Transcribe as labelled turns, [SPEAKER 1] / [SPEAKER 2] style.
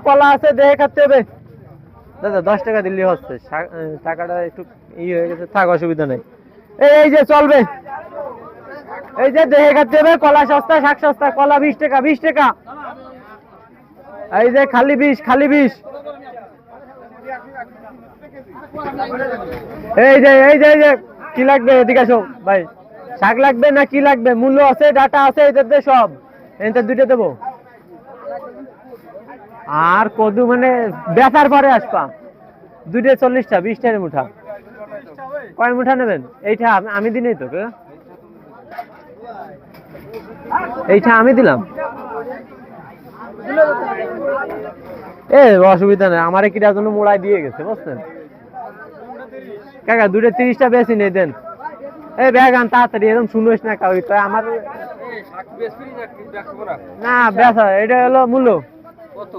[SPEAKER 1] কলা আছে, দেখে খাতে হবে। দাদা 10 টাকা দিলে হচ্ছে, টাকাটা একটু হয়ে গেছে, থাক অসুবিধা নেই। এই যে চলবে, এই যে দেখে খাতে হবে। কলা সস্তা, শাক সস্তা। কলা 20 টাকা, 20 টাকা। এই যে খালি 20, খালি 20। এই যে কি লাগবে এদিকে আসো ভাই, শাক লাগবে না কি লাগবে? মূল্য আছে, ডাটা আছে, এদের সব এতে দুইটা দেবো। আর কদু মানে বেচার পরে আসবা। দুইটা 40টা, 20 টাকার মুঠা। কয় মুঠা নেবেন? এইটা আমি দিনই তো, এইটা আমি দিলাম। এ অসুবিধা নেই, আমার কিটার জন্য মোড়াই দিয়ে গেছে বুঝছেন কাকা। দুটো 30টা বেশি নেই দেন। এই ব্যাগ আন তাড়াতাড়ি, এরকম শুনোস না কাউ। আমার না বেচা, এটা হলো মূল্য কত?